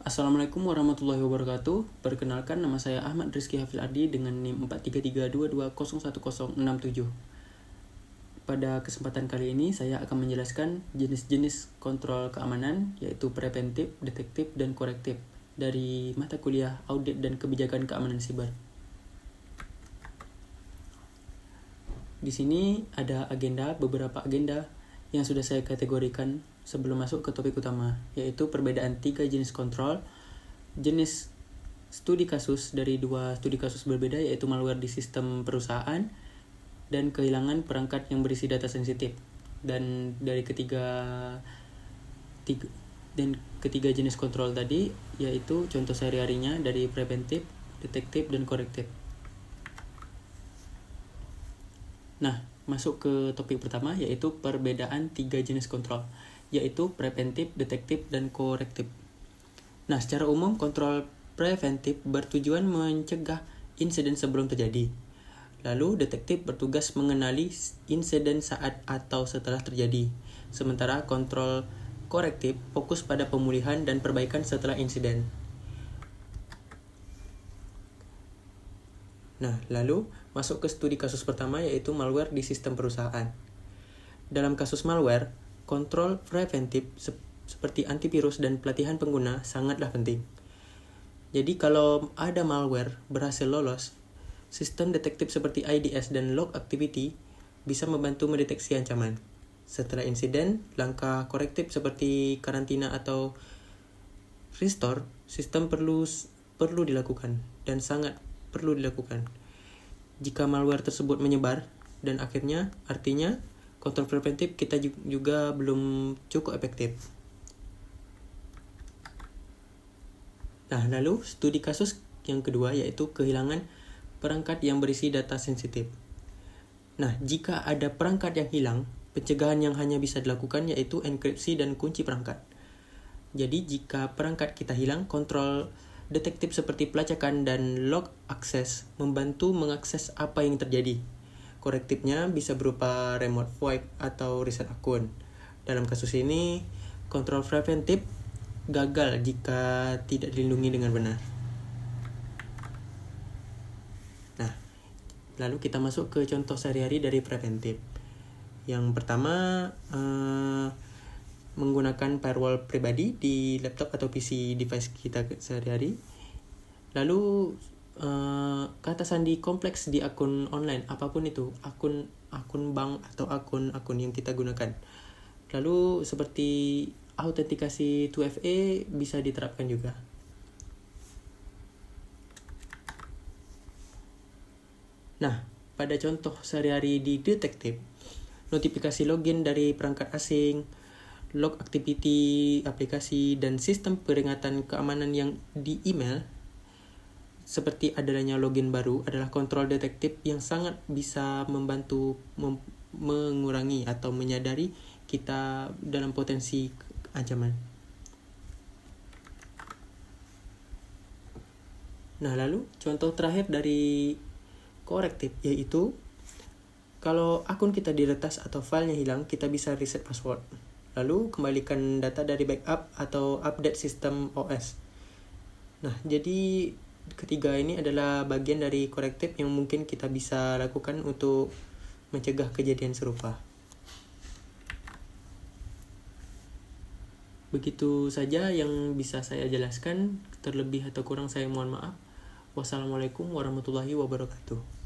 Assalamualaikum warahmatullahi wabarakatuh. Perkenalkan, nama saya Ahmad Rizky Hafil Ardi dengan NIM 43322011067. Pada kesempatan kali ini saya akan menjelaskan jenis-jenis kontrol keamanan, yaitu preventif, detektif, dan korektif dari mata kuliah Audit dan Kebijakan Keamanan Siber. Di sini ada beberapa agenda yang sudah saya kategorikan sebelum masuk ke topik utama, yaitu perbedaan 3 jenis kontrol, jenis studi kasus dari 2 studi kasus berbeda, yaitu malware di sistem perusahaan dan kehilangan perangkat yang berisi data sensitif. Dan dari ketiga jenis kontrol tadi, yaitu contoh sehari-harinya dari preventif, detektif, dan korektif. Nah, masuk ke topik pertama, yaitu perbedaan 3 jenis kontrol, yaitu preventif, detektif, dan korektif. Nah, secara umum kontrol preventif bertujuan mencegah insiden sebelum terjadi. Lalu detektif bertugas mengenali insiden saat atau setelah terjadi. Sementara kontrol korektif fokus pada pemulihan dan perbaikan setelah insiden. Nah, lalu masuk ke studi kasus pertama, yaitu malware di sistem perusahaan. Dalam kasus malware, kontrol preventif seperti antivirus dan pelatihan pengguna sangatlah penting. Jadi kalau ada malware berhasil lolos, sistem detektif seperti IDS dan log activity bisa membantu mendeteksi ancaman. Setelah insiden, langkah korektif seperti karantina atau restore sistem perlu dilakukan dan sangat perlu dilakukan. Jika malware tersebut menyebar dan artinya kontrol preventif kita juga belum cukup efektif. Nah, lalu studi kasus yang kedua, yaitu kehilangan perangkat yang berisi data sensitif. Nah, jika ada perangkat yang hilang, pencegahan yang hanya bisa dilakukan yaitu enkripsi dan kunci perangkat. Jadi jika perangkat kita hilang, kontrol detektif seperti pelacakan dan log access membantu mengakses apa yang terjadi. Korektifnya bisa berupa remote wipe atau reset akun. Dalam kasus ini, kontrol preventif gagal jika tidak dilindungi dengan benar. Nah, lalu kita masuk ke contoh sehari-hari dari preventif. Yang pertama, menggunakan firewall pribadi di laptop atau PC device kita sehari-hari. Lalu kata sandi kompleks di akun online, apapun itu, akun bank atau akun yang kita gunakan. Lalu seperti autentikasi 2FA bisa diterapkan juga. Nah, pada contoh sehari-hari di detektif, notifikasi login dari perangkat asing, log activity aplikasi, dan sistem peringatan keamanan yang di email seperti adanya login baru adalah kontrol detektif yang sangat bisa membantu mengurangi atau menyadari kita dalam potensi ancaman. Nah, lalu contoh terakhir dari korektif, yaitu kalau akun kita diretas atau filenya hilang, kita bisa reset password. Lalu kembalikan data dari backup atau update sistem OS. Nah, jadi ketiga ini adalah bagian dari korektif yang mungkin kita bisa lakukan untuk mencegah kejadian serupa. Begitu saja yang bisa saya jelaskan, terlebih atau kurang saya mohon maaf. Wassalamualaikum warahmatullahi wabarakatuh.